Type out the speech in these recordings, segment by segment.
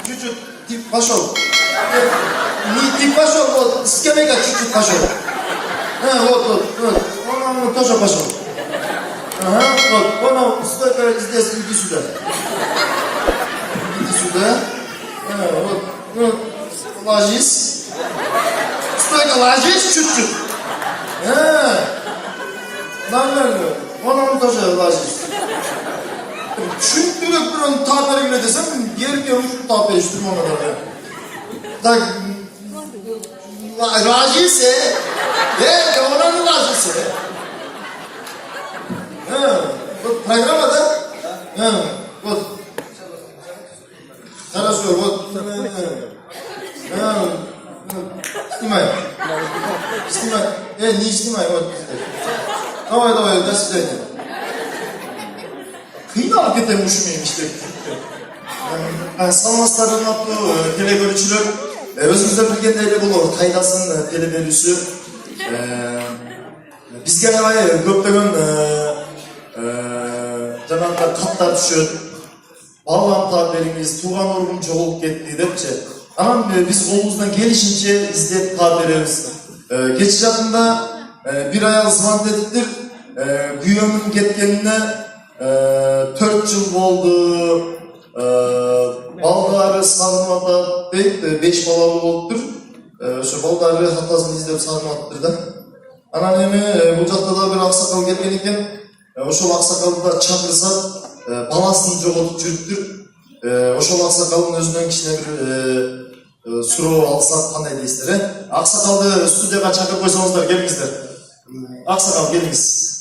Чуть-чуть тип пошел. Не тип пошел, вот скамейка чуть-чуть пошел. Вот. Он тоже пошел. Ага, вот. Он стойка здесь, иди сюда. Иди сюда. Вот. Ложись. Стойка, ложись чуть-чуть. Нормально. Он тоже ложись. Çünkü bir tabiri bile desem yerine uçup tabiri iştirme ona da. Tak, raciyse, onun raciyse. Bu programa da, вот, хорошо, вот, снимай, не снимай, вот, давай, до свидания. Kıyıda hakikaten üşümeymiş de. Salmasların attığı telegörücüler özümüzde bilgenleri bulur. Taydasın televerüsü. Bizge köpten janagı katlar düşüyor. Bağlam tabirimiz, tuğan orgun çoğulup gitti depçe. Ama biz kolumuzdan gelişince izleyip tabirimiz. Geçiş adında bir ay zıvan dediktir. Güyümün getkenine 4 yıl oldu, baldarı salmada deyip de 5 balalı oldudur. Şu baldarı hatasını izleyip salmadıdır da. Anneannemi bu cahtada bir aksakal gelgen iken, o aksakalı da çakırsa balasını çoğaltıp çürüktür. O aksakalın özünden kişine bir suru alsak kanaydı istere. Aksakaldı stüdyoya çakır koysanızlar gelingizler. Aksakal geliniz.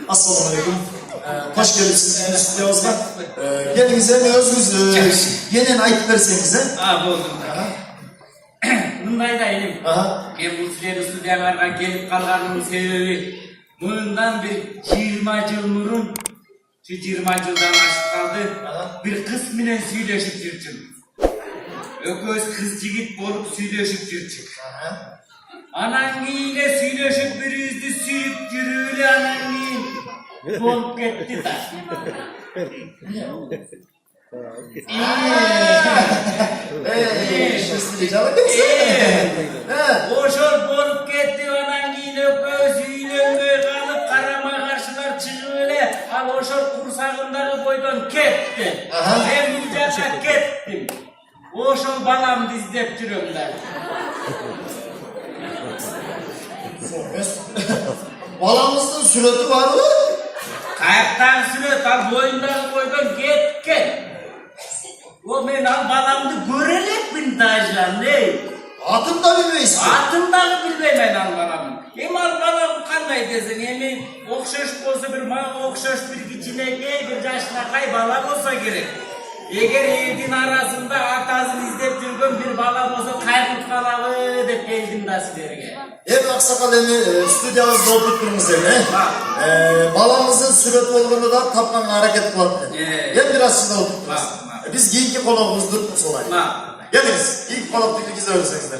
Assalamu alaikum. Hoş geldiniz stüdyomuzda. Gelinize ne özünüz yenen ayıp versenize. Buldum. Bunday da elim. Ben bu stüdyolarga gelip kalganımın sebebi bundan bir 20 yıl nurun, şu 20 yıldan aşık kaldı. Bir kız minen söyleşip jirdim. Ököz kız jigit bolup söyleşip jirdik. Anangiyle söyleşip bir yüzde sürüp yürüyle anangiyle bolup gitti da. Oşol bolup gitti anangiyle ököz üylenmeye kalıp karama karşılar çıkıyle. Al oşol kursağındaki boydan gitti. Ben bu cana gittim. Oşol balam dizdep jürümler. Balamızın süreti var mı? Kayaktan süret al boyundan boydan git. O men al balamdı görerek bin dajlan ne? Atım da bilmeyiz. Atımdan bilmem ben al balamı. Hem al balamı kanday desin hem okşaş olsa bir mağa okşaş bir içine bir yaşına kay balam olsa gerek. Eğer evdin arasında atasını izlep жүрген bir balam olsa kaybut kalalı dep geldim da sizlerge. Evet aksakal stüdyomuzda oturtturumuz balamızın süreti olduğunu da tapkan hareket kılattı. Ben biraz şimdi oturtturuz. Biz giyinki konuğumuzdur solay. Geliniz, ilk konuğu ikiniz öğrenseniz.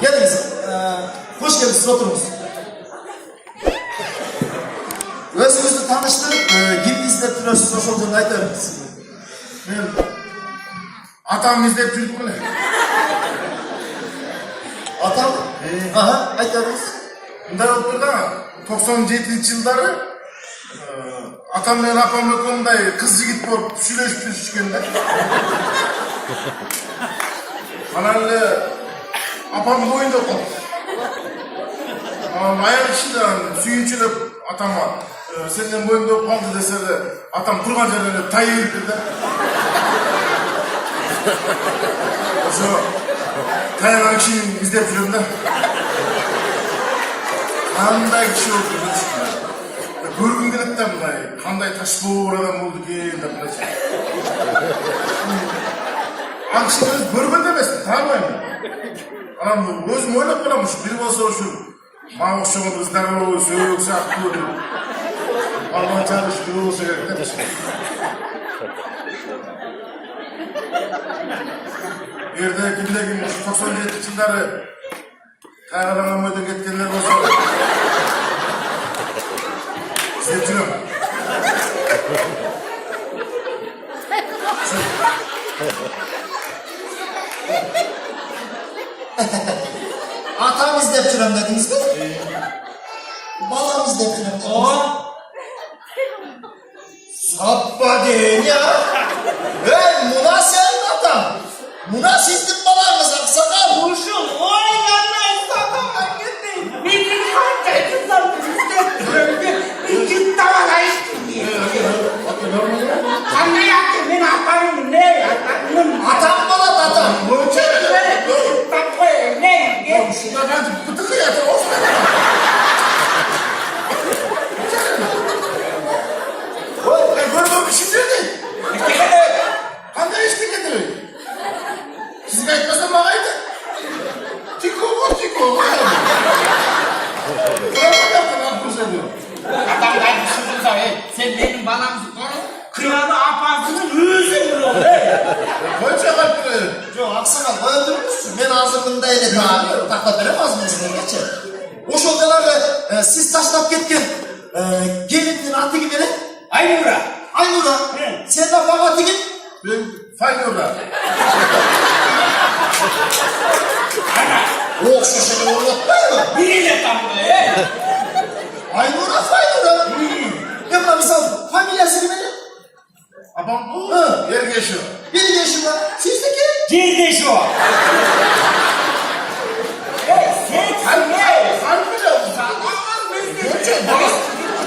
Geliniz, hoş geldiniz, oturunuz. Özünüzü tanıştırıp, kim izlep duruyorsunuz, o şolcunu aytar mısınız? Atam izlep çocuk mu ne? Atam? Aha, aytarınız. Bunday oldu da 97 yılları atam bilen apam ökönday kız jigit bolup süйлөшүп жүрүшкөндө. Анан эле apam boyunda kaldı. Ayar içinde suyunçulep atama senden boyunda kaldı dese de atam turgan yerine tayı yürüdü de. Tayvan kişinin izlep жүрөм да. Qanday kişi oldu bilirsin. Görgüm kelip de mындай qanday taşboğur adam oldu eкен деп bilirsin. Ал кишини өзү көргөн да эмесмин, тааныбайм. Анан өзүм ойлоп калам ушу бир болсо ушу мага окшогон здоровый сөйөк сыяктуу деп. Албанча ушу бир болсо керек деп. Ерде кимдегин 97-жылдары кайрадан өмөдөн кеткендер болсо издеп жүрөм. Atam izlep жүрөм dediniz mi? Balam izlep жүрөm dediniz. O Sappa deyin ya. Buna senin atan. Buna sizin balanız aksakal. Uşul oynanmaz sakama gitmeyin. Bizim harcaydılar bizde. İki tavana içtim diye. Anne yaptı ben atarım ne atarım. Atam balat atam. Takı ne? Şuna ben bıtıkı yatır olsun. Görmem bir şey değil. Qanday ishga ketdi? Sizga aytmasam manga ayting. Tiko. Adamlar düşündün sen benim balamızı koru. Kralı apasının yüzü vurur. Koyça kalpini. Yok aksakal öldürmüşsün. Ben ağzımda öyle abi. Takla veremez miyiz ne geçer? O şokalarda siz taşlap ketken gelinin atı gibi ne? Aynura. Aynura. Sen de bana atı gibi. Ben Faynur'da. O şoşunu unutmayın mı? Biriyle tam böyle. Aynura Faynura. Ne buna misal familyası gibi ne? Apam bu. Hı. Yer geçiyor. Bir yaşında. Sizdeki? Girdi şu. Sen ne? Harbi de bu. Aman bizde.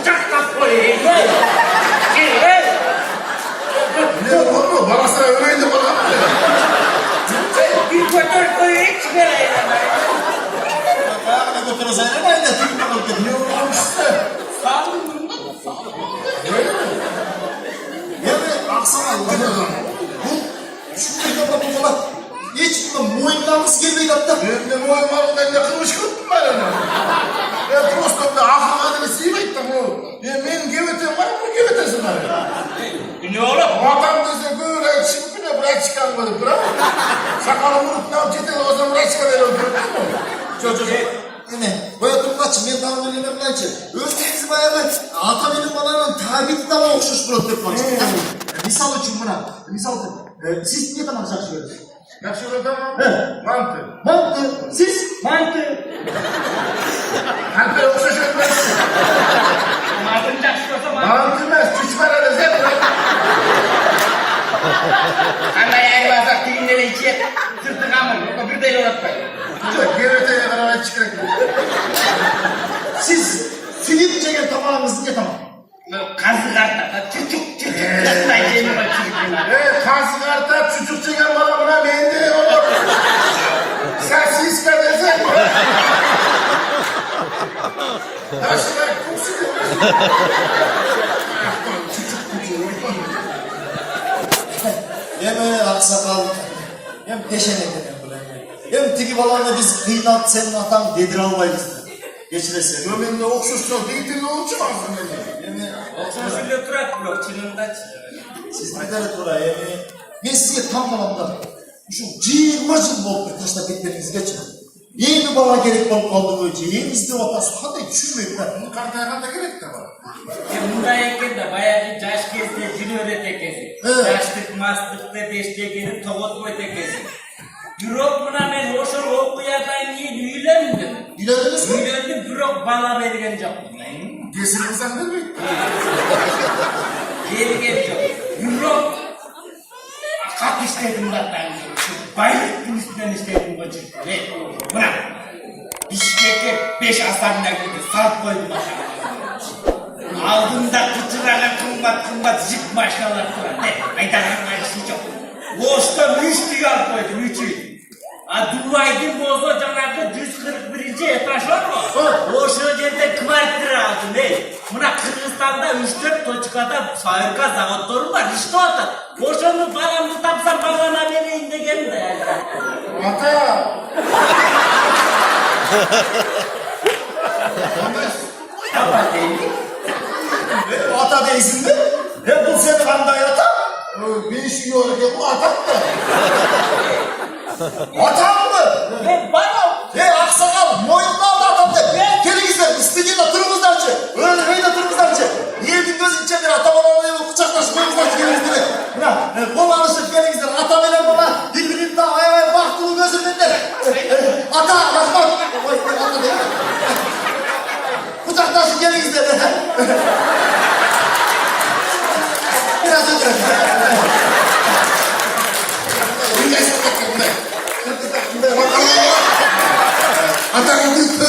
Uçak kapıyı. Gel. Ne oldu? Bana sıra öyleydi bana. Bir götür koyu hiç vereyim. Ayağına götürürüz ayrı aynen. Tüyüne bakın. Ne olmuş size? Sağlıklı. Yani aksana bu şu kayda bak hiç moyunlarımız gelmeyi hatta. Ben de boyumarımdan yakılmış kıldım ben onu. Ben prosto da aklı adını sıymaydım o. Ben gevetim var mı gevetesin var. Ne oğlum? Adam dese böyle çıkıp bırak çıkarmadı bırak. Sakalım vurup ne yapacağız o zaman bırak çıkarıyor. Çocuk. Yani böyle durmaç men daha öyle bilançı. Özünüzü bayağı ata benim balanın tabiti de okşuş bıraktık var. Misal için buna. Misal siz niye tamam saksı veriyorsunuz? Yakşı da tamam. Mantı. Mantı. Siz? Mantı. Hatta yoksa şöyle. Mantı çıkıyorsa mantı. Mantı mı? Küçük arada zep bırak. Anne yayılacak dilimleri içe. Sırtı kalmıyor. Bir de yol atmayın. Çocuk geveteye kadar çıkacak. Siz film çeken tamamınız niye tamam? Kazı kartta. Çocuk. Kızla yeni var çocuklar. Evet, kazı karta çocuk çeken bana buna mendil olur. Sen siz kardeşim. Taşlar kumsu Hem aksakal hem peşene gelen hem tiki balanla biz kıynat senin atan dedir almayız. Geçiresin. Gömende okşuştu, değildi olacak aslında. Şöyle turak blok çınında Siz ne kadar sonra yani ben size tam anlamda şu 20 yıl oldu taşla bekleriniz geçin. Yeni bala gerek bol kaldı önce. Yeni izde vatası hadi düşünmeyin lan. Bunu kartaya kadar gerek de var. Bunda ekken de bayağı bir caş kezde jini öğrete kezi. Evet. Caşlık, maslıkta deşte gelip tavut koyta kezi. Bürok buna ben hoşur okuyadan niye büyülendim. Gülediniz mi? Büyülendim bürok bana vergen çok. Gesini kızan değil mi? Geri geleceğim. Bürok. Kat istedim zaten. Bayılıktım üstünden istedim bu çocuk. Ne? Buna. Bişkeke 5 asanına girdi. Salt koydum aşağıya. Aldığında kıtıraga kımbat zip maşnalar kuran. Ne? Aydan ayısı çok. Boşta 3 diyor koydum 3'ü. Duvaydın bozu canakı 141. etaş var mı? O şu yerde kvartira aldı ne? Buna Kırgızistan'da 3-4 toçkada fabrika zavodları var işte orada. Boşunu paramı tapsam bana vereyim de gelin de yani. Ata! Ama değil. Ata değilsin de. Hep bu senin kandan yatan. Ben şu yolda bu atam da. Atam mı? Bana Aksakal, moyunlu aldı atam de. Gelin izle, istediğinde turumuzdan çık. Öyle de turumuzdan çık. Yiğidin gözün içe bir atam olanı kucaklaşıp turumuzdan çık gelin izle. Kol alışıp gelin izle. Atam ile baba, birbirini daha ayağına baktığını gözümden de. Ata, bak. Oy, ata değil. Kucaklaşıp gelin izle. Biraz önce. Atanın bir